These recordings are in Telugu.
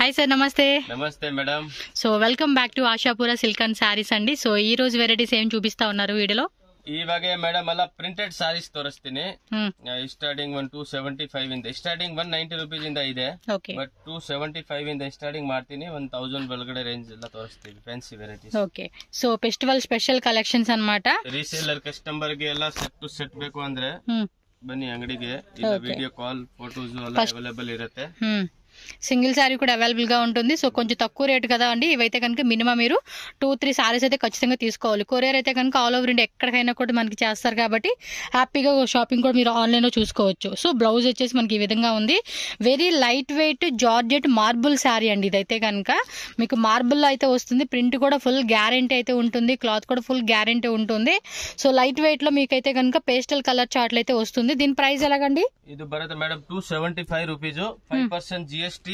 హాయ్ సార్, నమస్తే. నమస్తే madam. So welcome back to Ashapura silk and saris అండి. సో ఈ రోజు వెరైటీస్ ఏం చూపిస్తా ఉన్నారు వీడియోలో? ಇವಾಗ ಮೇಡಮ್ ಎಲ್ಲ ಪ್ರಿಂಟೆಡ್ ಸಾರೀಸ್ ತೋರಿಸ್ತೀನಿ. ಸ್ಟಾರ್ಟಿಂಗ್ 275 ಇಂದ ಸ್ಟಾರ್ಟಿಂಗ್ 190 ರೂಪೀಸ್ ಇಂದ ಇದೆ. ಬಟ್ 275 ಇಂದ ಸ್ಟಾರ್ಟಿಂಗ್ ಮಾಡ್ತೀನಿ. 1000 ಒಳಗಡೆ ರೇಂಜ್ ಎಲ್ಲ ತೋರಿಸ್ತೀವಿ, fancy varieties. Okay, so festival special collections ಅನ್మాట. ರೀಸೇಲರ್ ಕಸ್ಟಮರ್ ಗೆ ಎಲ್ಲ ಸೆಟ್ ಟು ಸೆಟ್ ಬೇಕು ಅಂದ್ರೆ ಬನ್ನಿ ಅಂಗಡಿಗೆ. ಇಲ್ಲ ವಿಡಿಯೋ ಕಾಲ್ ಫೋಟೋಸ್ ಎಲ್ಲ ಅವೈಲೇಬಲ್ ಇರುತ್ತೆ. సింగిల్ శారీ కూడా అవైలబుల్ గా ఉంటుంది. సో కొంచెం తక్కువ రేట్ కదా అండి. ఇవైతే కనుక మినిమం మీరు 2-3 సారీస్ అయితే ఖచ్చితంగా తీసుకోవాలి. కొరియర్ అయితే కనుక ఆల్ ఓవర్ ఇండియా ఎక్కడికైనా కూడా మనకి చేస్తారు కాబట్టి హ్యాపీగా షాపింగ్ కూడా మీరు ఆన్లైన్ లో చూసుకోవచ్చు. సో బ్లౌజ్ వచ్చేసి మనకి ఈ విధంగా ఉంది. Very light weight georgette marble sari అండి. ఇదైతే కనుక మీకు మార్బుల్ లో అయితే వస్తుంది. ప్రింట్ కూడా ఫుల్ గ్యారెంటీ అయితే ఉంటుంది. క్లాత్ కూడా ఫుల్ గ్యారెంటీ ఉంటుంది. సో లైట్ వెయిట్ లో మీకైతే కనుక పేస్టల్ కలర్ చార్ట్లు అయితే వస్తుంది. దీని ప్రైస్ ఎలాగండి? ಇದು ಬರುತ್ತೆ ಮೇಡಮ್ 275 ರೂಪೀಸ್. 5% GST.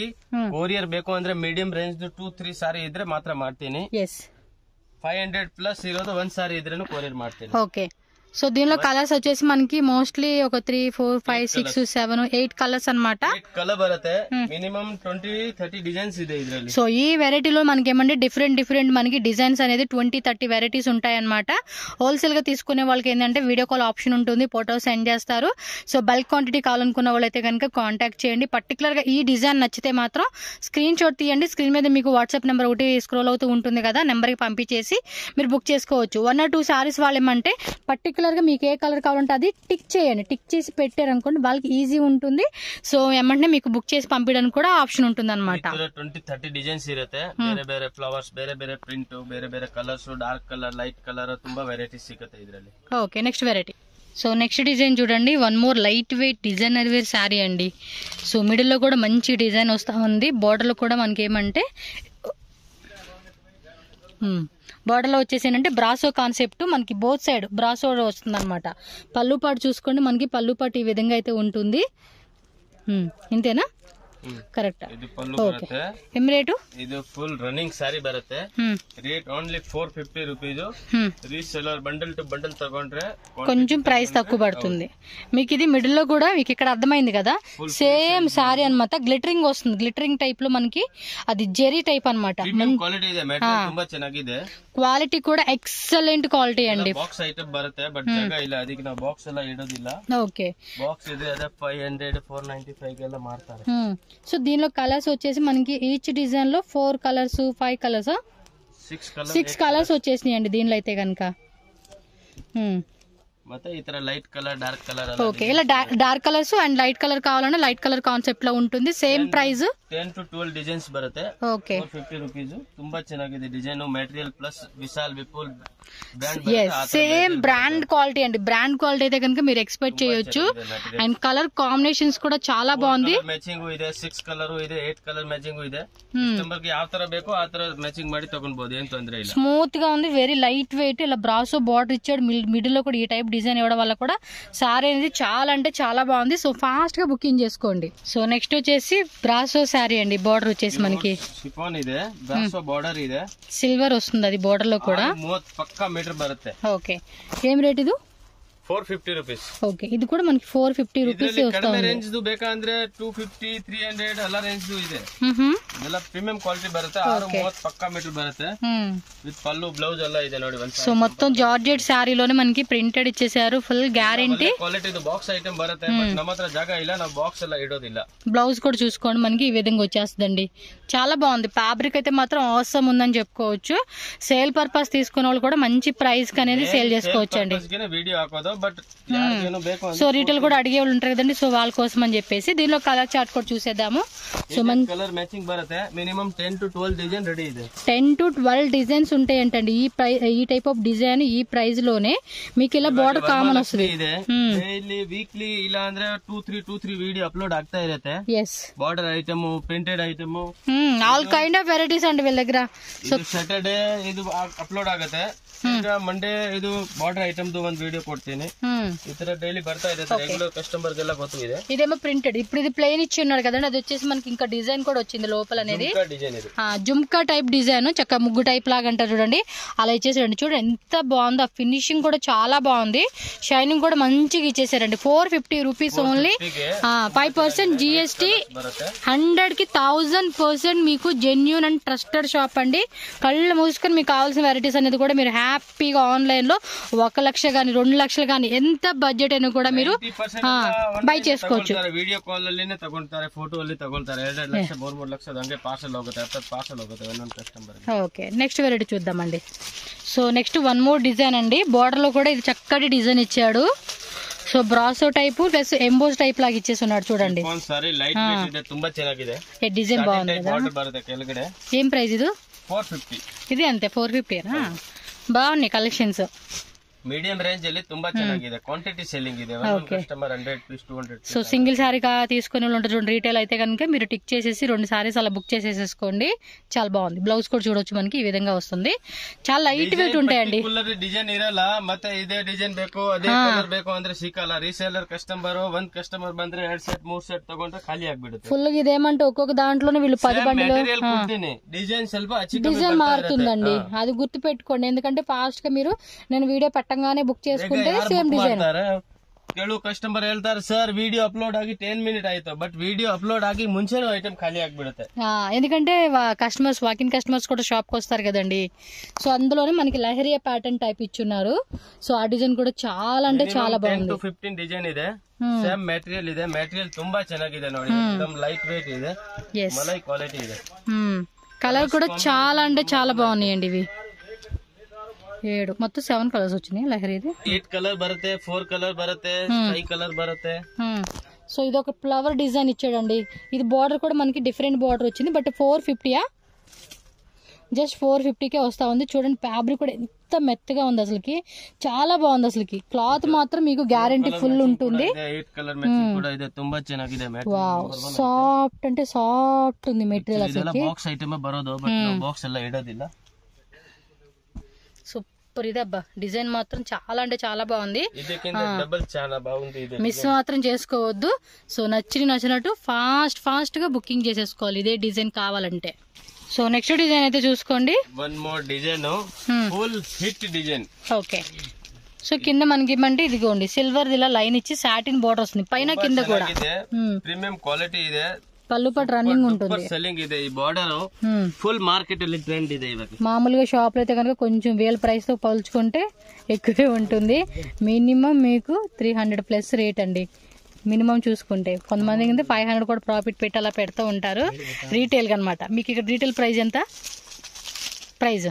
ಕೊರಿಯರ್ ಬೇಕು ಅಂದ್ರೆ ಮೀಡಿಯಂ ರೇಂಜ್ 2-3 ಸಾರಿ ಇದ್ರೆ ಮಾತ್ರ ಮಾಡ್ತೀನಿ. 500 ಪ್ಲಸ್ ಇರೋದು ಒಂದ್ ಸಾರಿ ಇದ್ರೇನು ಕೊರಿಯರ್ ಮಾಡ್ತೀನಿ. ಓಕೆ, సో దీనిలో కలర్స్ వచ్చేసి మనకి మోస్ట్లీ ఒక 3, 4, 5, 6, 7, 8 కలర్స్ అనమాట. కలర్ బರುತ್ತೆ. మినిమం 20-30 డిజైన్స్ ಇದೆ ఇద్ರಲ್ಲಿ. సో ఈ వెరైటీలో మనకి ఏమంటే డిఫరెంట్ మనకి డిజైన్స్ అనేది 20-30 వెరైటీస్ ఉంటాయి అనమాట. హోల్సేల్ గా తీసుకునే వాళ్ళకి ఏంటంటే వీడియో కాల్ ఆప్షన్ ఉంటుంది, ఫోటో సెండ్ చేస్తారు. సో బల్క్ క్వాంటిటీ కావాలనుకున్న వాళ్ళైతే కనుక కాంటాక్ట్ చేయండి. పర్టికులర్ గా ఈ డిజైన్ నచ్చితే మాత్రం స్క్రీన్ షాట్ తీయండి. స్క్రీన్ మీద మీకు వాట్సాప్ నెంబర్ ఒకటి స్క్రోల్ అవుతూ ఉంటుంది కదా, నెంబర్ కి పంపించేసి మీరు బుక్ చేసుకోవచ్చు. 1 or 2 సారీస్ వాళ్ళు ఏమంటే పర్టికులర్ గా మీకు ఏ కలర్ కావాలంటే అది టిక్ చేయండి. టిక్ చేసి పెట్టారనుకోండి వాళ్ళకి ఈజీ ఉంటుంది. సో ఏమంటే మీకు బుక్ చేసి పంపించడానికి కూడా ఆప్షన్ ఉంటుంది అనమాట. 20-30 డిజైన్స్ ಇರುತ್ತೆ. ಬೇರೆ ಬೇರೆ ಫ್ಲವರ್ಸ್, ಬೇರೆ ಬೇರೆ ಪ್ರಿಂಟ್, ಬೇರೆ ಬೇರೆ colours, dark colour, light colour, ತುಂಬಾ ವೆರೈಟೀಸ್ ಸಿಗುತ್ತೆ ಇದರಲ್ಲಿ. Okay, next variety. So next design చూడండి. One more light weight designer wear sari అండి. సో మిడిల్ లో కూడా మంచి డిజైన్ వస్తా ఉంది. బోర్డర్ లో కూడా మనకి ఏమంటే బోర్డర్ లో వచ్చేసి ఏంటంటే బ్రాసో కాన్సెప్ట్ మనకి బోత్ సైడ్ బ్రాసో వస్తుంది అనమాట. పళ్ళు పాటు చూసుకోండి, మనకి పళ్ళు పాటు ఈ విధంగా అయితే ఉంటుంది. ఇంతేనా? కరెక్ట్. ఓకే, ఏం రేటు? ಇದು ಫುಲ್ ರನ್ನಿಂಗ್ ಸಾರಿ ಬರುತ್ತೆ. Rate only 450 rupees. Reseller bundle to bundle తగొండ్రే కొంచెం ప్రైస్ తక్కువ పడుతుంది. మీకు ఇది మిడిల్ లో కూడా మీకు ఇక్కడ అర్థమైంది కదా, సేమ్ సారీ అన్నమాట. గ్లిటరింగ్ వస్తుంది. గ్లిటరింగ్ టైప్ లో మనకి అది జెరీ టైప్ అన్నమాట. ಕ್ವಾಲಿಟಿ ಇದೆ, ಮೆಟೀರಿಯಲ್ ತುಂಬಾ ಚೆನ್ನಾಗಿದೆ. ಕ್ವಾಲಿಟಿ ಕೂಡ ಎಕ್ಸಲೆಂಟ್ ಕ್ವಾಲಿಟಿ ಅಂడి. ಬಾಕ್ಸ್ ಐಟಮ್ ಬರುತ್ತೆ, ಬಟ್ ಜಾಗ ಇಲ್ಲ, ಅದಕ್ಕೆ ನಾವು ಬಾಕ್ಸ್ ಎಲ್ಲ ಇಡೋದಿಲ್ಲ. ಓಕೆ, ಬಾಕ್ಸ್ ಇದೆ, ಅದೇ 500 495 ಎಲ್ಲ ಮಾಡ್ತಾರೆ. సో దీనిలో కలర్స్ వచ్చేసి మనకి ఈచ్ డిజైన్ లో 4 కలర్స్ 5 కలర్స్ 6 కలర్స్ వచ్చేసినాయి అండి దీనిలో అయితే కనుక. ಮತ್ತೆ ಈ ತರ light colour, dark colour. Okay, ఇలా dark colours and light colour కావాలన్నా లైట్ కలర్ కాన్సెప్ట్ లో ఉంటుంది. సేమ్ ప్రైస్ 10-12 డిజైన్స్ బರುತ್ತೆ. Okay, 450 rupees. ತುಂಬಾ ಚೆನ್ನಾಗಿದೆ design. Material plus Vishal Vipul brand. Same brand quality అండి. బ్రాండ్ క్వాలిటీ అయితే కనుక మీరు ఎక్స్పెక్ట్ చేయొచ్చు. అండ్ కలర్ కాంబినేషన్స్ కూడా చాలా బాగుంది. ಮ್ಯಾಚಿಂಗ್ ಇದೆ, 6 ಕಲರ್ ಇದೆ, 8 ಕಲರ್ ಮ್ಯಾಚಿಂಗ್ ಇದೆ. ಕಸ್ಟಮರ್ ಗೆ ಯಾವ ತರ ಬೇಕೋ ಆ ತರ ಮ್ಯಾಚಿಂಗ್ ಮಾಡಿ ತಗೊಳ್ಬಹುದು, ಏನ್ ತೊಂದ್ರೆ ಇಲ್ಲ. స్మూత్ గా ఉంది, వెరీ లైట్ వెయిట్. ఇలా బ్రాసో బార్డర్ ఇచ్చాడు. మిడిల్ లో కూడా ఈ టైప్ డిజైన్ ఇవ్వడం వల్ల కూడా సారీ అనేది చాలా అంటే చాలా బాగుంది. సో ఫాస్ట్ గా బుకింగ్ చేసుకోండి. సో నెక్స్ట్ వచ్చేసి బ్రాసో సారీ అండి. బార్డర్ వచ్చేసి మనకి ಶಿಫಾನ್ ಇದೆ, ಬ್ರಾಸೋ బార్డర్ ಇದೆ, సిల్వర్ వస్తుంది అది బార్డర్ లో కూడా. 30 ಪಕ್ಕ ಮೀಟರ್ ಬರುತ್ತೆ. ఓకే, ఏం రేట్ ఇది? 450 ರೂಪೀಸ್. ఓకే, ఇది కూడా మనకి 450 రూపీస్ ಕಡಿಮೆ ರೇಂಜ್ ಬೇಕಂದ್ರೆ 250 300 ಎಲ್ಲ ರೇಂಜ್ ಇದೆ. ಎಲ್ಲ ಪ್ರೀಮಿಯಂ ಕ್ವಾಲಿಟಿ ಬರುತ್ತೆ. 30 ಪಕ್ಕ ಮೀಟರ್ ಬರುತ್ತೆ. ವಿತ್ ಪಲ್ಲು ಬ್ಲೌಸ್ ಎಲ್ಲ ಇದೆ ನೋಡಿ. సో మొత్తం జార్జెట్ శారీలోనే మనకి ప్రింటెడ్ ఇచ్చేసారు. Full guarantee quality. Box item బರುತ್ತೆ, బట్ ನಮ್ಮ ಹತ್ರ ಜಾಗ ಇಲ್ಲ, ನಾವು బాక్స్ ಎಲ್ಲ ఇడోదిಲ್ಲ. బ్లౌజ్ కూడా చూసుకోండి, మనకి ఈ విధంగా వచ్చేస్తుందండి. చాలా బాగుంది. ఫ్యాబ్రిక్ అయితే మాత్రం అవసరం ఉందని చెప్పుకోవచ్చు. సేల్ పర్పస్ తీసుకునే వాళ్ళు కూడా మంచి ప్రైస్ కి అనేది సేల్ చేసుకోవచ్చు అండి. వీడియో ಹಾಕೋದು, బట్ సో రీటైల్ కూడా అడిగే వాళ్ళు ఉంటారు కదండి, సో వాళ్ళ కోసం అని చెప్పేసి దీనిలో కలర్ చార్ట్ కూడా చూసేద్దాము. సో మన కలర్ మ్యాచింగ్ బರುತ್ತೆ. మినిమం 10-12 డిజైన్ రెడీ ಇದೆ. 10-12 డిజైన్స్ ఉంటాయి అంటండి. ఈ టైప్ ఆఫ్ డిజైన్ ఈ ప్రైస్ లోనే మీకు ఇలా బార్డర్ కామన్ వస్తుంది. ಡೈಲಿ ವೀಕ್ಲಿ ಇಲ್ಲ ಅಂದ್ರೆ 2-3 ವಿಡಿಯೋ ಅಪ್ಲೋಡ್ ಆಗ್ತಾ ಇರುತ್ತೆ. Border item, printed item, all kind of varieties ಅಂడి వీళ్ళ దగ్గర. ಸೊ ಸ್ಯಾಟರ್ಡೆ ಇದು ಅಪ್ಲೋಡ್ ಆಗುತ್ತೆ. ಮಂಡೇ ಇದು ಬಾರ್ಡರ್ ಐಟಮ್ದು ಒಂದು ವಿಡಿಯೋ ಕೊಡ್ತೀನಿ. ತೋರಿಸ್ತೀನಿ. ಈ ತರ ಡೈಲಿ ಬರ್ತಾ ಇದೆ, ರೆಗ್ಯುಲರ್ ಕಸ್ಟಮರ್ ಗೆಲ್ಲ ಗೊತ್ತಿದೆ. ఇదేమో ప్రింటెడ్, ఇప్పుడు ఇది ప్లెయిన్ ఇచ్చి ఉన్నాడు కదండి, అది వచ్చేసి మనకి ఇంకా డిజైన్ కూడా వచ్చింది లోపల అనేది, జుమ్కా టైప్ డిజైన్, చక్క ముగ్గు టైప్ లాగా అంటారు చూడండి, అలా ఇచ్చేసారండి. చూడండి ఎంత బాగుందో, ఆ ఫినిషింగ్ కూడా చాలా బాగుంది, షైనింగ్ కూడా మంచిగా ఇచ్చేసారండి. 450 రూపీస్ ఓన్లీ, 5% GST, 100కి 1000% మీకు జెన్యూన్ అండ్ ట్రస్టెడ్ షాప్ అండి. కళ్ళు మూసుకొని మీకు కావాల్సిన వెరైటీస్ అనేది కూడా మీరు హ్యాపీగా ఆన్లైన్ లో 1 లక్ష గానీ 2 లక్షలు గానీ ఎంత బడ్జెట్ అయినా కూడా మీరు ಬೈ చేసుకోవచ్చు. ವಿಡಿಯೋ ಕಾಲ್ ಅಲ್ಲಿನೇ ತಗೊಳ್ತಾರೆ, ಫೋಟೋ ಅಲ್ಲಿ ತಗೊಳ್ತಾರೆ. 2 ಲಕ್ಷ 3 ಲಕ್ಷ ಹಂಗೆ ಪಾರ್ಸಲ್ ಹೋಗುತ್ತೆ, 70 ಪಾರ್ಸಲ್ ಹೋಗುತ್ತೆ ಒಂದೊಂದು ಕಸ್ಟಮರ್. ఓకే, నెక్స్ట్ వెరైటీ చూద్దామండి. సో నెక్స్ట్ 1 మోర్ డిజైన్ అండి, బోర్డర్ లో కూడా ఇది చక్కటి డిజైన్ ఇచ్చాడు. So brasso type plus emboss type లాగా ఇచ్చేసి ఉన్నాడు చూడండి. లైట్ వెయిట్ ಇದೆ, ತುಂಬಾ ಚೆನ್ನಾಗಿದೆ, డిజైన్ బాగుంది కదా. బార్డర్ బರುತ್ತೆ ಕೆಳಗಡೆ. ఏం ప్రైస్ ఇది? 450. ఇది అంతే 450. బాగున్నాయి కలెక్షన్స్, మీడియం రేంజ్ ಅಲ್ಲಿ ತುಂಬಾ ಚೆನ್ನಾಗಿದೆ, క్వాంటిటీ సెల్లింగ్ ಇದೆ. Customer 100 piece 200. So single sari తీసుకునే వాళ్ళు ఉంటారు చూడండి, రీటైల్ అయితే కనుక మీరు టిక్ చేసేసి 2 సారీస్ అలా బుక్ చేసేసుకోండి. చాలా బాగుంది, బ్లౌజ్ కూడా చూడొచ్చు మనకి ఈ విధంగా వస్తుంది, చాలా లైట్ వెయిట్ ఉంటాయండి. డిజైన్ ఇరಲ್ಲ, ಮತ್ತೆ ఇదే డిజైన్ ಬೇಕು అదే కలర్ ಬೇಕು ಅಂದ್ರೆ ಸಿಕ್ಕಲ್ಲ. ರೀಸೇಲರ್ ಕಸ್ಟಮರ್ ಒಂದ್ ಕಸ್ಟಮರ್ ಬಂದ್ರೆ 2 ಸೆಟ್ 3 ಸೆಟ್ ತಗೊಂಡ್ರೆ ಖಾಲಿ ಆಗ್ಬಿಡುತ್ತೆ. ఫుల్ ఇదేమంటే ఒక్కొక్క దాంట్లోనే వీళ్ళు 10 బండిలు డిజైన్ డిజైన్ మారుతుందండి, అది గుర్తు పెట్టుకోండి. ఎందుకంటే ఫాస్ట్ గా మీరు నేను వీడియో పెట్టంగానే బుక్ చేసుకుంటే సేమ్ డిజైన్. ಕೆಲವು ಕಸ್ಟಮರ್ ಹೇಳ್ತಾರೆ ಸರ್ ವಿಡಿಯೋ ಅಪ್ಲೋಡ್ ಆಗಿ 10 ಮಿನಿಟ್ ಆಯ್ತು, ಬಟ್ ವಿಡಿಯೋ ಅಪ್ಲೋಡ್ ಆಗಿ ಮುಂಚೆನೂ ಐಟಮ್ ಖಾಲಿ ಆಗ್ಬಿಡುತ್ತೆ. ఎందుకంటే కస్టమర్స్ వాకిన్ కస్టమర్స్ కూడా షాప్ కి వస్తారు కదండి. సో అందులోనే మనకి లహరియా ప్యాటర్న్ టైప్ ఇచ్చున్నారు. సో ఆ డిజైన్ కూడా చాలా అంటే చాలా బాగుంది. 15 డిజైన్ ಇದೆ, ಸೇಮ್ ಮೆಟೀರಿಯಲ್ ಇದೆ, ಮೆಟೀರಿಯಲ್ ತುಂಬಾ ಚೆನ್ನಾಗಿದೆ ನೋಡಿ, एकदम ಲೈಟ್ ವೇಟ್ ಇದೆ, ಮಲೈ ಕ್ವಾಲಿಟಿ ಇದೆ. కలర్ కూడా చాలా అంటే చాలా బాగున్నాయండి ఇవి. 7 మొత్తం 7 కలర్స్ వచ్చినాయి లహరీది. 8 కలర్ బರುತ್ತೆ, 4 కలర్ బರುತ್ತೆ, 5 కలర్ బರುತ್ತೆ. సో ఇది ఒక ఫ్లవర్ డిజైన్ ఇచ్చాడండి. ఇది బార్డర్ కూడా మనకి డిఫరెంట్ బార్డర్ వచ్చింది, బట్ 450 జస్ట్ 450కే వస్తా ఉంది. చూడండి ఫ్యాబ్రిక్ కూడా ఎంత మెత్తగా ఉంది, అసలుకి చాలా బాగుంది. అసలుకి క్లాత్ మాత్రం మీకు గ్యారంటీ ఫుల్ ఉంటుంది. సాఫ్ట్ అంటే సాఫ్ట్ ఉంది మెటీరియల్, అసలు బాక్స్ ఐటమ్ బರೋದು, బట్ బాక్స్ ಎಲ್ಲ ಇಡೋದಿಲ್ಲ. సూపర్ ఇది అబ్బా, డిజైన్ మాత్రం చాలా అంటే చాలా బాగుంది, మిస్ మాత్రం చేసుకోవద్దు. సో నచ్చినట్టు ఫాస్ట్ గా బుకింగ్ చేసేసుకోవాలి ఇదే డిజైన్ కావాలంటే. సో నెక్స్ట్ డిజైన్ అయితే చూసుకోండి, one more design, full hit design. Okay, so కింద మనకి ఏమంటే ఇదిగోండి సిల్వర్ ఇలా లైన్ ఇచ్చి సాటిన్ బోర్డర్ వస్తుంది, పైన కింద కూడా ప్రీమియం క్వాలిటీ ಇದೆ, పళ్ళు పట్టు రన్నింగ్ ఉంటుంది, సెల్లింగ్ ಇದೆ. ఈ బార్డర్ ఫుల్ మార్కెట్ ಅಲ್ಲಿ ట్రెండ్ ಇದೆ ఇవాళ. మామూలుగా షాప్ లో అయితే కనుక కొంచెం వేల ప్రైస్ తో పోల్చుకుంటే ఎక్కువే ఉంటుంది. మినిమం మీకు 300+ రేట్ అండి, మినిమం చూసుకుంటే. కొంతమంది కింద 500 కూడా ప్రాఫిట్ పెట్టి అలా పెడతా ఉంటారు రీటైల్ గా అనమాట. మీకు ఇక్కడ రీటైల్ ప్రైస్ ఎంత? ప్రైస్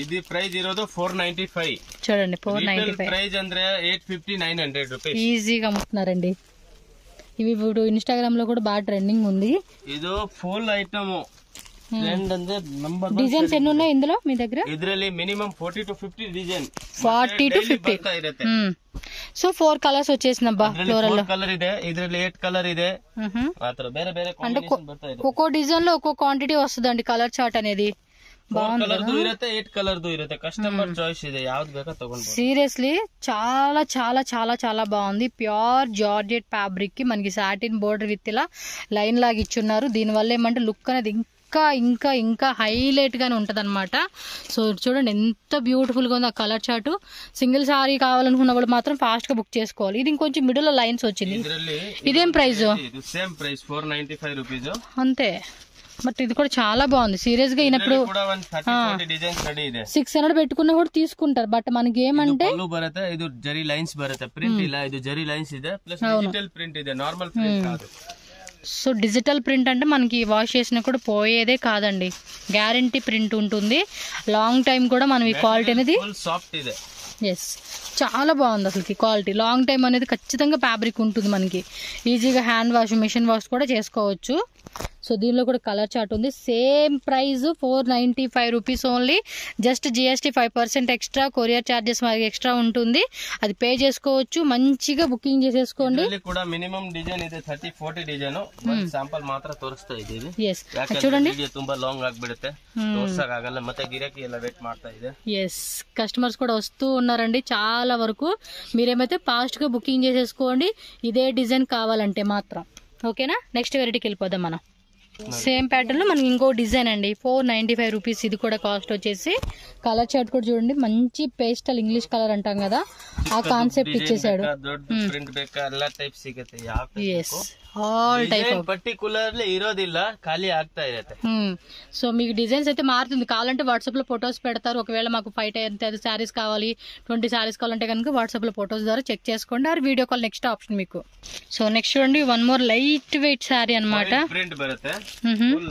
ఇది ప్రైస్ ఇరోದು 495 చూడండి, 495 ప్రైస్ ಅಂದ್ರೆ 850 900 రూపాయస్ ఈజీగా అమ్ముతున్నారండి. ఇవి ఇప్పుడు ఇన్స్టాగ్రామ్ లో కూడా బాగా ట్రెండింగ్ ఉంది. ఇది ఫుల్ ఐటమ్ ట్రెండ్ ಅಂದ್ರೆ ನಂಬರ್ డిజైన్స్ ఎన్ని ఉన్నాయి ఇందులో మీ దగ్గర? ಇದರಲ್ಲಿ minimum 40 to 50 design, 40 to 50. So 4 colours వచ్చేసినబ్బా ఫ్లోరల్ లో. కలర్ ಇದೆ, ಇದರಲ್ಲಿ 8 కలర్ ಇದೆ, మాత్రం ಬೇರೆ ಬೇರೆ కాంబినేషన్ ಬರ್ತಾ ಇದೆ. ఒక్కో డిజైన్ లో ఒక్కో క్వాంటిటీ వస్తుందండి కలర్ చార్ట్ అనేది. కలర్ದು ಇರುತ್ತೆ, 8 కలర్ದು ఇರುತ್ತೆ, కస్టమర్ చాయిస్ ಇದೆ, ಯಾವ್ದು ಬೇಕೋ ತಗೊಂಡು. సీరియస్లీ చాలా చాలా చాలా చాలా బాగుంది. ప్యూర్ జార్జెట్ ఫ్యాబ్రిక్ కి మనకి సాటిన్ బోర్డర్ విత్ ఇలా లైన్ లాగా ఇచ్చున్నారు. దీనివల్ల ఏమంటే లుక్ అనేది ఇంకా ఇంకా ఇంకా హైలైట్ గానే ఉంటది అనమాట. సో చూడండి ఎంత బ్యూటిఫుల్ గా ఉంది ఆ కలర్ చార్ట్. సింగిల్ సారీ కావాలనుకున్న వాళ్ళు మాత్రం ఫాస్ట్ గా బుక్ చేసుకోవాలి. ఇది ఇంకొంచెం మిడిల్ లో లైన్స్ వచ్చింది. ఇదేం ప్రైస్? సేమ్ ప్రైస్ 495 రూపీస్ అంతే. బట్ ఇది కూడా చాలా బాగుంది. సీరియస్ గా అయినప్పుడు 600 పెట్టుకున్నా కూడా తీసుకుంటారు. బట్ మనకి ఏమంటే బರುತ್ತೆ, ఇది జరీ లైన్స్ బರುತ್ತೆ, ప్రింట్ ఇలా ఇది జరీ లైన్స్ ಇದೆ, ప్లస్ డిజిటల్ ప్రింట్ ಇದೆ, నార్మల్ ప్రింట్ కాదు. సో డిజిటల్ ప్రింట్ అంటే మనకి వాష్ చేసినా కూడా పోయేదే కాదండి, గ్యారంటీ ప్రింట్ ఉంటుంది. లాంగ్ టైం కూడా మనం ఈ క్వాలిటీ అనేది సాఫ్ట్ ಇದೆ. ఎస్, చాలా బాగుంది అసలుకి క్వాలిటీ. లాంగ్ టైం అనేది ఖచ్చితంగా ఫ్యాబ్రిక్ ఉంటుంది మనకి. ఈజీగా హ్యాండ్ వాష్, మిషన్ వాష్ కూడా చేసుకోవచ్చు. సో దీనిలో కూడా కలర్ చార్ట్ ఉంది. Same price 495 rupees only. Just GST 5% extra, courier charges మనకి ఎక్స్ట్రా ఉంటుంది, అది పే చేసుకోవచ్చు. మంచిగా బుకింగ్ చేసేసుకోండి. ಕೂಡ ಮಿನಿಮಮ್ ಡಿಸೈನ್ ಇದೆ 30-40 ಡಿಸೈನ್. ಸ್ಯಾಂಪಲ್ ಮಾತ್ರ ತೋರಿಸ್ತಾ ಇದ್ದೀವಿ. చూడండి ವಿಡಿಯೋ ತುಂಬಾ ಲಾಂಗ್ ಆಗಿಬಿಡುತ್ತೆ, ತೋರ್ಸಕ್ಕಾಗಲ್ಲ, ಮತ್ತೆ ಗಿರಾಕಿ ಎಲ್ಲ ವೇಟ್ ಮಾಡ್ತಾ ಇದೆ. కస్టమర్స్ కూడా వస్తూ ఉన్నారండి చాలా వరకు. మీరేమైతే ఫాస్ట్ గా బుకింగ్ చేసేసుకోండి ఇదే డిజైన్ కావాలంటే మాత్రం. ఓకేనా, నెక్స్ట్ వెరైటీకి వెళ్ళిపోదాం మనం. సేమ్ ప్యాటర్న్ లో మనకి ఇంకో డిజైన్ అండి, 495 రూపీస్. ఇది కూడా కాస్ట్ వచ్చేసి. కలర్ చార్ట్ కూడా చూడండి, మంచి పేస్టల్ ఇంగ్లీష్ కలర్ అంటాం కదా, ఆ కాన్సెప్ట్ ఇచ్చేసాడు. ఆల్ టైప్ పర్టికులర్లీ ఇరోదిಲ್ಲ, ఖాళీ ಆಗ್ತಾ ಇರುತ್ತೆ. సో మీకు డిజైన్స్ అయితే మారుతుంది. కావాలంటే వాట్సాప్ లో ఫొటోస్ పెడతారు. ఒకవేళ మాకు 5 శారీస్ కావాలి, 20 శారీస్ కావాలంటే కనుక వాట్సాప్ లో ఫొటోస్ ద్వారా చెక్ చేసుకోండి, or video call next option మీకు. సో నెక్స్ట్ చూడండి, one more light weight sari అనమాట. ప్రింట్ బರುತ್ತೆ,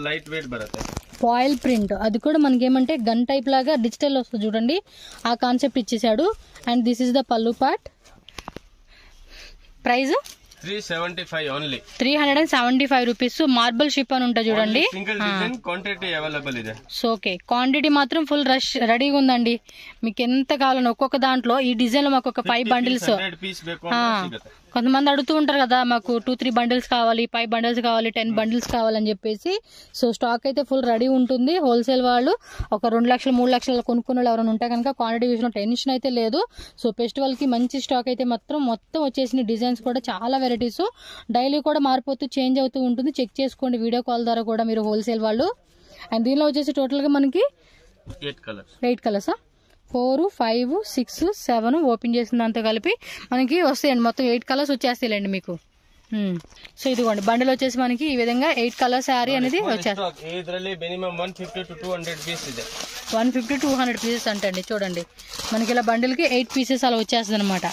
లైట్ వెయిట్ బರುತ್ತೆ, ఫాయిల్ ప్రింట్. అది కూడా మనకి ఏమంటే గన్ టైప్ లాగా డిజిటల్ వస్తుంది చూడండి, ఆ కాన్సెప్ట్ ఇచ్చేసాడు. అండ్ దిస్ ఇస్ ద పల్లు part. Price 375 only, 375 rupees. Marble ship అని ఉంటుంది చూడండి. సింగిల్ డిజైన్, క్వాంటిటీ అవైలబుల్ ಇದೆ. సో ఓకే, క్వాంటిటీ మాత్రం ఫుల్ రష్ రెడీగా ఉందండి. మీకు ఎంత కావాలని ఒక్కొక్క దాంట్లో ఈ డిజైన్ లో మాకు ఒక 5 బండిల్స్. కొంతమంది అడుగుతూ ఉంటారు కదా, మాకు 2-3 బండిల్స్ కావాలి, 5 బండిల్స్ కావాలి, 10 బండిల్స్ కావాలని చెప్పేసి. సో స్టాక్ అయితే ఫుల్ రెడీ ఉంటుంది. హోల్సేల్ వాళ్ళు ఒక 2 లక్షలు 3 లక్షలు కొనుక్కున్న వాళ్ళు ఎవరైనా ఉంటే కనుక క్వాంటిటీ విషయంలో టెన్షన్ అయితే లేదు. సో ఫెస్టివల్ కి మంచి స్టాక్ అయితే మొత్తం వచ్చేసిన డిజైన్స్ కూడా చాలా వెరైటీస్. డైలీ కూడా మారిపోతూ చేంజ్ అవుతూ ఉంటుంది, చెక్ చేసుకోండి వీడియో కాల్ ద్వారా కూడా మీరు హోల్సేల్ వాళ్ళు. అండ్ దీనిలో వచ్చేసి టోటల్ గా మనకి 8 కలర్స్, 4, 5, 6, 7 ఓపెన్ చేసిన దాంతో కలిపి మనకి వస్తాయండి. మొత్తం 8 కలర్స్ వచ్చేస్తాయిలేండి మీకు. సో ఇదిగోండి బండిల్ వచ్చేసి మనకి ఈ విధంగా 8 కలర్ శారీ అనేది వచ్చేస్తుంది. 150-200 పీసెస్ అంటండి. చూడండి మనకి ఇలా బండిల్ కి 8 పీసెస్ అలా వచ్చేస్తుంది అనమాట.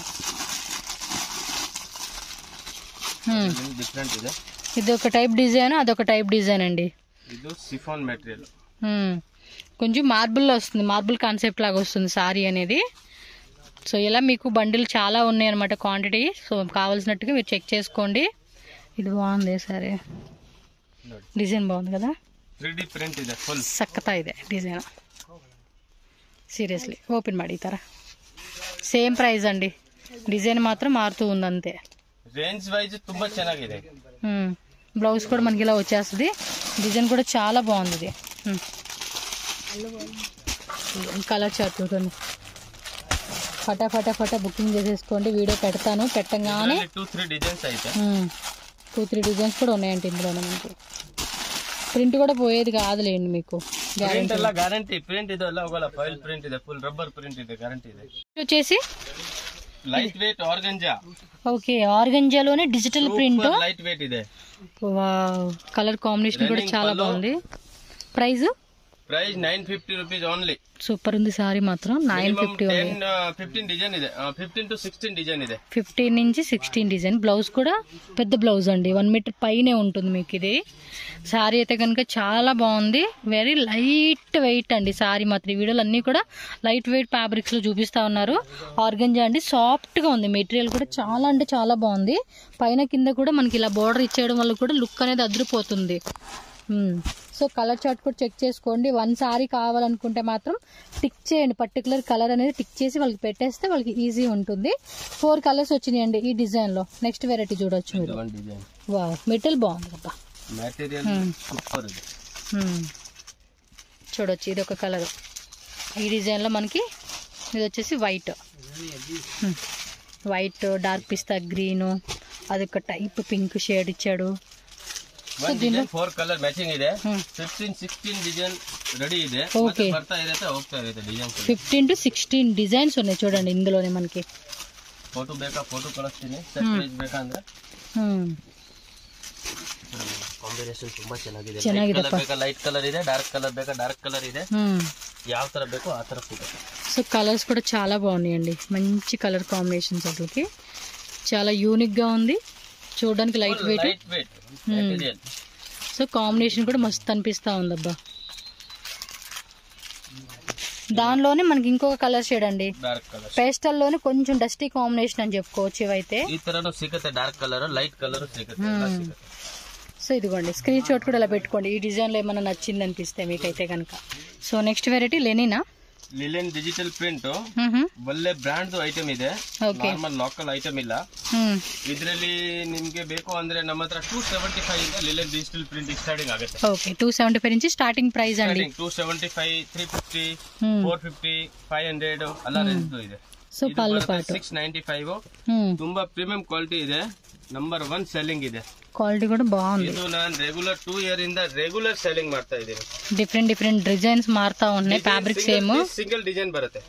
ఇది ఒక టైప్ డిజైన్, అదొక టైప్ డిజైన్ అండి. కొంచెం మార్బుల్లో వస్తుంది, మార్బుల్ కాన్సెప్ట్ లాగా వస్తుంది సారీ అనేది. సో ఇలా మీకు బండిల్ చాలా ఉన్నాయి అనమాట క్వాంటిటీ. సో కావాల్సినట్టుగా మీరు చెక్ చేసుకోండి. ఇది బాగుంది సారీ, డిజైన్ బాగుంది కదా, సక్కతా ಇದೆ డిజైన్. సీరియస్లీ ఓపెన్ ಮಾಡಿ ಈ ತರ సేమ్ ప్రైస్ అండి, డిజైన్ మాత్రం మారుతూ ఉంది అంతే. రేంజ్ వైజ్ ತುಂಬಾ ಚೆನ್ನಾಗಿದೆ. బ్లౌజ్ కూడా మనకి ఇలా వచ్చేస్తుంది. డిజైన్ కూడా చాలా బాగుంది. ఇది కలర్ చార్ట్ చూడండి. ఫటా బుకింగ్ చేసేసుకోండి, వీడియో పెడతాను. పెట్టంగానే 2-3 డిజైన్స్ కూడా ఉన్నాయండి ఇందులో. మనకి ప్రింట్ కూడా పోయేది కాదులేండి మీకు, గ్యారంటీ. ప్రింట్ ఫైల్ ప్రింట్ ಇದೆ, ఫుల్ రబ్బర్ ప్రింట్ ಇದೆ, గ్యారంటీ ಇದೆ. వచ్చేసి లైట్ వెయిట్ ఆర్గంజా. ఓకే, ఆర్గంజాలోనే డిజిటల్ ప్రింట్, లైట్ వెయిట్ ಇದೆ. వావ్, కలర్ కాంబినేషన్ కూడా చాలా బాగుంది. Price 950 rupees only. సూపర్ ఉంది సారీ మాత్రం. 950 15 డిజైన్ ಇದೆ, 15 to 16 డిజైన్ ಇದೆ. 15 నుంచి 16 డిజైన్. బ్లౌజ్ కూడా పెద్ద బ్లౌజ్ అండి, 1 మీటర్ పైనే ఉంటుంది మీకు. ఇది సారీ అయితే కనుక చాలా బాగుంది. వెరీ లైట్ వెయిట్ అండి సారీ మాత్రం. ఈ వీడియోలు అన్ని కూడా లైట్ వెయిట్ ఫ్యాబ్రిక్స్ లో చూపిస్తా ఉన్నారు. ఆర్గంజా అండి, సాఫ్ట్ గా ఉంది. మెటీరియల్ కూడా చాలా అంటే చాలా బాగుంది. పైన కింద కూడా మనకి ఇలా బోర్డర్ ఇచ్చేయడం వల్ల కూడా లుక్ అనేది అదిరిపోతుంది. సో కలర్ చార్ట్ కూడా చెక్ చేసుకోండి. 1 సారీ కావాలనుకుంటే మాత్రం టిక్ చేయండి, పర్టికులర్ కలర్ అనేది టిక్ చేసి వాళ్ళకి పెట్టేస్తే వాళ్ళకి ఈజీ ఉంటుంది. 4 కలర్స్ వచ్చినాయండి ఈ డిజైన్ లో. నెక్స్ట్ వెరైటీ చూడొచ్చు మీరు. వావ్, మెటీరియల్ బాగుంది కదా, చూడొచ్చు. ఇది ఒక కలర్. ఈ డిజైన్ లో మనకి ఇది వచ్చేసి వైట్ డార్క్ పిస్తా గ్రీన్, అదొక టైప్ పింక్ షేడ్ ఇచ్చాడు. 4 కలర్ మ్యాచింగ్ ಇದೆ. 15-16 డిజైన్ రెడీ ಇದೆ. ಬರ್ತಾ ಇರುತ್ತೆ, ಹೋಗ್ತಾ ಇರುತ್ತೆ ಡಿಸೈನ್. 15 to 16 డిజైన్స్ ఉన్నాయి చూడండి ఇందులోనే. మనకి ఫోటో ಬೇಕಾ, ఫోటో ಕಳಿಸ್ತೀನಿ. ಸೆಟ್ ಪ್ರೈಸ್ ಬೇಕಾ ಅಂದ್ರೆ ಕಾಂಬಿನೇಷನ್ ತುಂಬಾ ಚೆನ್ನಾಗಿದೆ. ಬೇಕಾ ಲೈಟ್ ಕಲರ್ ಇದೆ, ಡಾರ್ಕ್ ಕಲರ್ ಬೇಕಾ ಡಾರ್ಕ್ ಕಲರ್ ಇದೆ. ಯಾವ ತರ ಬೇಕೋ ಆ ತರ ಫೋಟೋ. సో కలర్స్ కూడా చాలా బాగున్నాయండి, మంచి కలర్ కాంబినేషన్స్. అసలుకి చాలా యూనిక్ గా ఉంది చూడడానికి. Light weight. సో కాంబినేషన్ కూడా మస్తు అనిపిస్తా ఉందబ్బా. దానిలోనే మనకి ఇంకొక కలర్ షేడ్ అండి, పేస్టల్ లోనే కొంచెం డస్టీ కాంబినేషన్ అని చెప్పుకోవచ్చు. ఇవైతే ఈ తరను సిగతే డార్క్ కలర్, లైట్ కలర్ సిగతే. సో ఇదిగోండి స్క్రీన్ షాట్ కూడా ఇలా పెట్టుకోండి ఈ డిజైన్ లో ఏమైనా నచ్చింది అనిపిస్తే మీకైతే కనుక. సో నెక్స్ట్ వెరైటీ లెనినా, ಲಿಲೆನ್ ಡಿಜಿಟಲ್ ಪ್ರಿಂಟ್ ಒಳ್ಳೆ ಬ್ರಾಂಡ್ ಐಟಮ್ ಇದೆ, ನಾರ್ಮಲ್ ಲೋಕಲ್ ಐಟಮ್ ಇಲ್ಲ. ಇದರಲ್ಲಿ ನಿಮ್ಗೆ ಬೇಕು ಅಂದ್ರೆ ನಮ್ಮ ಹತ್ರ 275 ಇಂದ ಲಿಲೆನ್ ಡಿಜಿಟಲ್ ಪ್ರಿಂಟ್ ಸ್ಟಾರ್ಟಿಂಗ್ ಆಗುತ್ತೆ. ಓಕೆ 275 నుంచి ಸ್ಟಾರ್ಟಿಂಗ್ ಪ್ರೈಸ್ ಅಂడి. 275, 350, 450, 500 ಎಲ್ಲ ರೇಂಜ್ ಇದೆ. ಸೊ ಪಲ್ಲು ಪಾರ್ಟ್ 695 ತುಂಬಾ ಪ್ರೀಮಿಯಂ ಕ್ವಾಲಿಟಿ ಇದೆ, ನಂಬರ್ 1 ಸೆಲ್ಲಿಂಗ್ ಇದೆ. ಕ್ವಾಲಿಟಿ ಕೂಡ ಬಾగుంది. ಇದು ನಾನು ರೆಗ್ಯುಲರ್ 2 ಇಯರ್ ಇಂದ ರೆಗ್ಯುಲರ್ ಸೆಲ್ಲಿಂಗ್ ಮಾಡ್ತಾ ಇದ್ದೀನಿ. ಡಿಫರೆಂಟ್ ಡಿಸೈನ್ಸ್ ಮಾರ್ತಾ ఉన్నాయి, ಫ್ಯಾಬ್ರಿಕ್ ಸೇಮ್, సింగిల్ డిజైన్ బರುತ್ತೆ.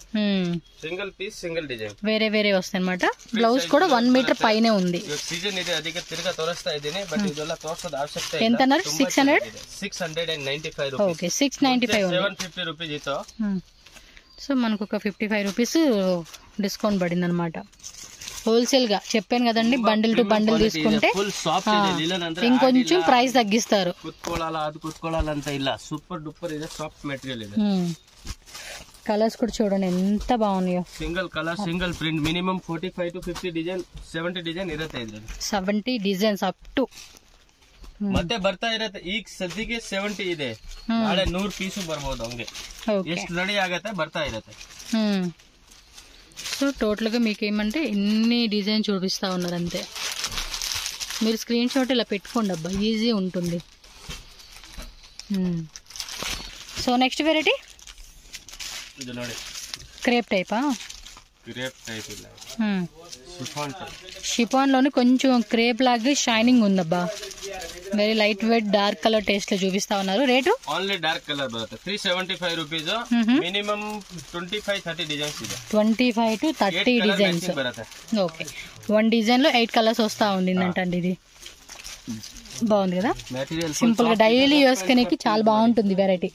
సింగిల్ పీస్ సింగిల్ డిజైన్ వేరే వస్తాయి అన్నమాట. బ్లౌజ్ కూడా 1 మీటర్ పైనే ఉంది. సీజన్ ಇದೆ, ಅದಕ್ಕೆ ತಿರ್ಗಾ ತೋರಿಸ್ತಾ ಇದ್ದೀನಿ. ಬಟ್ ಇದೆಲ್ಲ ತೋರಿಸೋದು ಅವಶ್ಯಕತೆ ಇಲ್ಲ. ఎంత అన్నారు? 695 ರೂಪಾಯಿ. ఓకే 695 ఉంది. 750 రూపీస్ ఇతో. సో మనకు ఒక 55 రూపీస్ డిస్కౌంట్ పడింది అనమాట. హోల్సేల్ గా చెప్పాను కదండి, బండిల్ టు బండిల్ తీసుకుంటే ఇంకొంచెం ప్రైస్ తగ్గిస్తారు. కుట్టుకోవాలంత ಇಲ್ಲ, సూపర్ డూపర్ ಇದೆ, సాఫ్ట్ మెటీరియల్ ಇದೆ. కలర్స్ కూడా చూడండి ఎంత బాగున్నాయో. Single colour single print minimum 45 to 50 design 70 design ಇರುತ್ತೆ ಇದ್ರಲ್ಲಿ. 70 డిజైన్స్ అప్ టు ಮತ್ತೆ ಬರ್ತಾ ಇರುತ್ತೆ. ಈಗ ಸದ್ಯಕ್ಕೆ 70 ಇದೆ, ನಾಳೆ 100 ಪೀಸ್ ಬರ್ಬೋದು. ಹಂಗೆ ಎಷ್ಟು ರೆಡಿ ಆಗತ್ತೆ ಬರ್ತಾ ಇರುತ್ತೆ. సో టోటల్ గా మీకు ఏమంటే ఇన్ని డిజైన్ చూపిస్తా ఉన్నారు అంతే. మీరు స్క్రీన్ షాట్ ఇలా పెట్టుకోండి అబ్బా, ఈజీ ఉంటుంది. సో నెక్స్ట్ వెరైటీ ಇದು ನೋಡಿ, క్రేప్ టైపా? క్రేప్ టైప్ ಇಲ್ಲ, షిఫాన్ టైప్. షిఫాన్ లోని కొంచెం క్రేప్ లాగా షైనింగ్ ఉందబ్బా. Very light weight dark colour taste లో చూపిస్తా ఉన్నారు. రేటు ఓన్లీ డార్క్ కలర్ బರುತ್ತೆ. 375 రూపీస్. మినిమం 25-30 డిజైన్స్ ಇದೆ. 25 to 30 డిజైన్స్ బರುತ್ತೆ. ఓకే 1 డిజైన్ లో 8 కలర్స్ వస్తా ఉంది అంటండి. ఇది బాగుంది కదా, సింపుల్ గా డైలీ యూస్ కనేకి చాలా బాగుంటుంది వెరైటీ.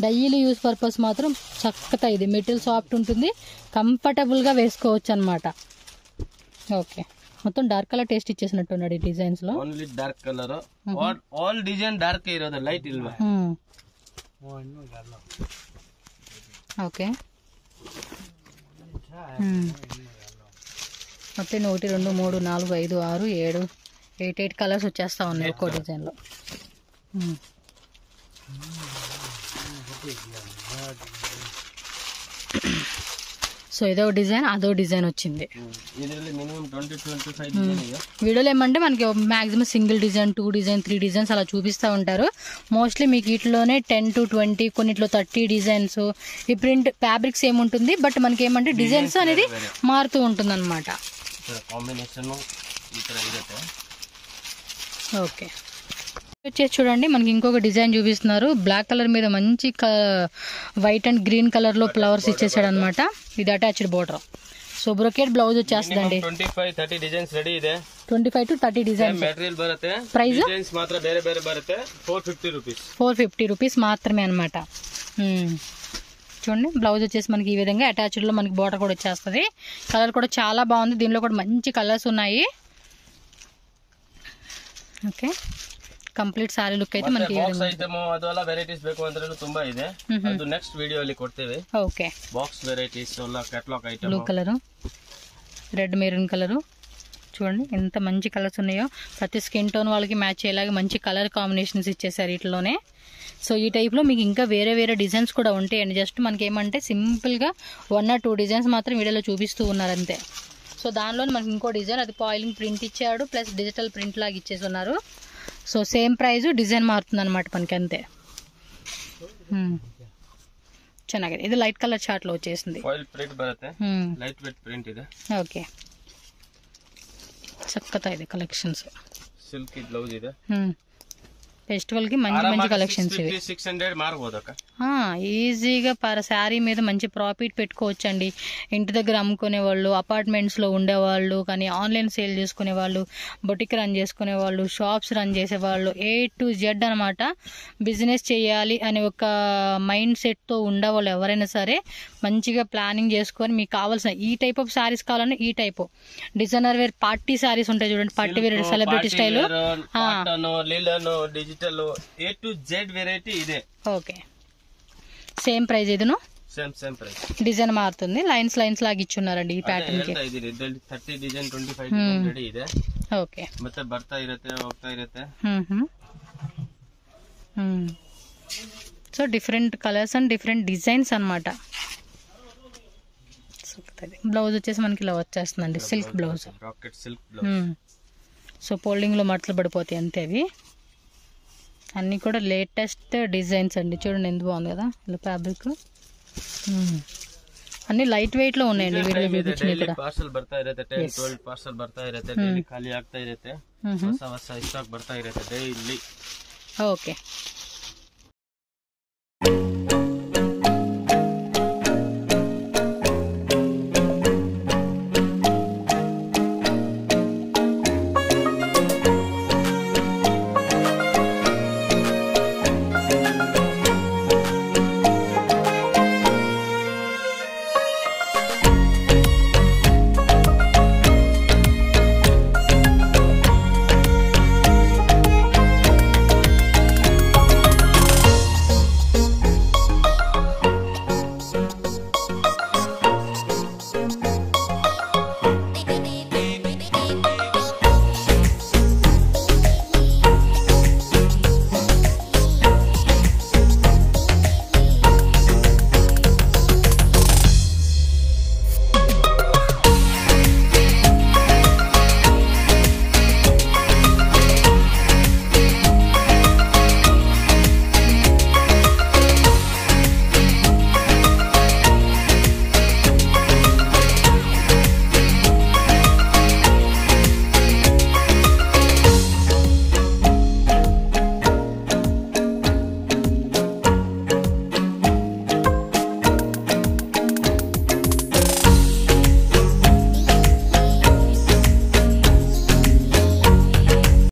డైలీ యూస్ పర్పస్ మాత్రం చక్కగా ఇది మెటీరియల్ సాఫ్ట్ ఉంటుంది, కంఫర్టబుల్ గా వేసుకోవచ్చు అన్నమాట. ఓకే మొత్తం డార్క్ కలర్ టేస్ట్ ఇచ్చేసినట్టున్నాడు ఈ డిజైన్స్ లో. Only dark colour, all design dark ఇರೋದು, లైట్ ఇల్ವಾ. ఓకే మొత్తం 1 2 3 4 5 6 7 8 కలర్స్ వచ్చేస్తా ఉన్నాయి ఒక్కో డిజైన్ లో. సో ఇదో డిజైన్ అదో డిజైన్ వచ్చింది. వీడియోలో ఏమంటే మనకి maximum single design 2 design 3 designs అలా చూపిస్తూ ఉంటారు. మోస్ట్లీ మీకు వీటిలోనే 10 to 20, కొన్నిట్లో 30 డిజైన్స్. ఈ ప్రింట్ ఫ్యాబ్రిక్స్ ఏముంటుంది, బట్ మనకి ఏమంటే డిజైన్స్ అనేది మారుతూ ఉంటుంది అనమాట. ఓకే వచ్చేసి చూడండి, మనకి ఇంకొక డిజైన్ చూపిస్తున్నారు. బ్లాక్ కలర్ మీద మంచి వైట్ అండ్ గ్రీన్ కలర్ లో ఫ్లవర్స్ ఇచ్చేసాడు అనమాట. ఇది attached border. So brocade blouse వచ్చేస్తుందండి. 25-30 డిజైన్స్ రెడీ ಇದೆ. 25 to 30 డిజైన్స్ మెటీరియల్ బರುತ್ತೆ. ప్రైస్ డిజైన్స్ మాత్రం ಬೇರೆ బರುತ್ತೆ. 450 రూపీస్. 450 రూపీస్ మాత్రమే అనమాట. చూడండి బ్లౌజ్ వచ్చేసి మనకి ఈ విధంగా అటాచ్డ్ లో మనకి బోర్డర్ కూడా వచ్చేస్తుంది. కలర్ కూడా చాలా బాగుంది, దీనిలో కూడా మంచి కలర్స్ ఉన్నాయి. ఓకే ಕಂಪ್ಲೀಟ್ ಸಾರಿ ಲುಕ್ ಐತೆ మనకి ಬಾಕ್ಸ್ ಐಟಮ್ ಅದೆಲ್ಲ ವೆರೈಟೀಸ್ ಬೇಕು ಅಂದ್ರೆ ತುಂಬಾ ಇದೆ, ಅದು ನೆಕ್ಸ್ಟ್ ವಿಡಿಯೋ ಅಲ್ಲಿ ಕೊಡ್ತೇವೆ. ಓಕೆ ಬಾಕ್ಸ್ ವೆರೈಟೀಸ್ ಎಲ್ಲ catalogue item. Blue colour, red maroon colour చూడండి ఎంత మంచి కలర్స్ ఉన్నాయో. ప్రతి స్కిన్ టోన్ వాళ్ళకి మ్యాచ్ అయ్యేలాగా మంచి కలర్ కాంబినేషన్స్ ఇచ్చేసారు వీటిలోనే. సో ఈ టైప్ లో మీకు ఇంకా వేరే డిజైన్స్ కూడా ఉంటాయండి. జస్ట్ మనకి ఏమంటే సింపుల్ గా 1 or 2 డిజైన్స్ మాత్రం వీడియోలో చూపిస్తూ ఉన్నారు అంతే. సో దానిలో మనకి ఇంకో డిజైన్, అది పాయిలింగ్ ప్రింట్ ఇచ్చాడు ప్లస్ డిజిటల్ ప్రింట్ లాగా ఇచ్చేసి ఉన్నారు. సో సేమ్ ప్రైస్, డిజైన్ మారుతుంది అనమాట మనకి అంతే. ಚೆನ್ನಾಗಿದೆ. ಇದು ಲೈಟ್ ಕಲರ್ ಚಾರ್ಟ್ లో వచ్చేసింది. ఫాయిల్ ప్రింట్ బರುತ್ತೆ, లైట్ వెయిట్ ప్రింట్ ಇದೆ. ఓకే చక్కగా ಇದೆ కలెక్షన్స్. సిల్క్ బ్లౌజ్ ಇದೆ. ఫెస్టివల్ కి మంచి కలెక్షన్స్ ఇవి. 600 మారబోదక ఈజీగా శారీ మీద మంచి ప్రాఫిట్ పెట్టుకోవచ్చు అండి. ఇంటి దగ్గర అమ్ముకునే వాళ్ళు, అపార్ట్మెంట్స్ లో ఉండేవాళ్ళు, కానీ ఆన్లైన్ సేల్ చేసుకునే వాళ్ళు, బొటిక్ రన్ చేసుకునే వాళ్ళు, షాప్స్ రన్ చేసే వాళ్ళు, A to Z అనమాట. బిజినెస్ చేయాలి అనే ఒక మైండ్ సెట్ తో ఉండేవాళ్ళు ఎవరైనా సరే మంచిగా ప్లానింగ్ చేసుకొని మీకు కావాల్సిన ఈ టైప్ ఆఫ్ శారీస్ కావాలని ఈ type designer wear party saris ఉంటాయి చూడండి, party wear celebrity style, digital A to Z variety ఇదే. ఓకే సేమ్ ప్రైస్ ఇదిను సేమ్ ప్రైస్. డిజైన్ మారుతుంది, లైన్స్ లాగా ఇచ్చున్నారండి ఈ ప్యాటర్న్ కి. 30 డిజైన్ 25 రెడీ ಇದೆ. ಓಕೆ ಮತ್ತೆ ಬರ್ತಾ ಇರುತ್ತೆ ಹೋಗ್ತಾ ಇರುತ್ತೆ. So different colours and different designs అన్నమాట. బ్లౌజ్ వచ్చేసి మనకి ఇలా వచ్చేస్తుందండి, silk blouse, rocket silk blouse. So folding లో మడతలు పడిపోతాయి అంతే. అవి అన్ని కూడా లేటెస్ట్ డిజైన్స్ అండి. చూడండి ఎంత బాగుంది కదా ఇలా ఫ్యాబ్రిక్. అన్ని లైట్ వెయిట్ లో ఉన్నాయండి. ಪಾರ್ಸಲ್ ಬರ್ತಾ ಇರುತ್ತೆ, 10-12 ಪಾರ್ಸಲ್ ಬರ್ತಾ ಇರುತ್ತೆ, ಡೈಲಿ ಖಾಲಿ ಆಗ್ತಾ ಇರುತ್ತೆ, ಹೊಸ ಹೊಸ ಸ್ಟಾಕ್ ಬರ್ತಾ ಇರುತ್ತೆ ಡೈಲಿ. ಓಕೆ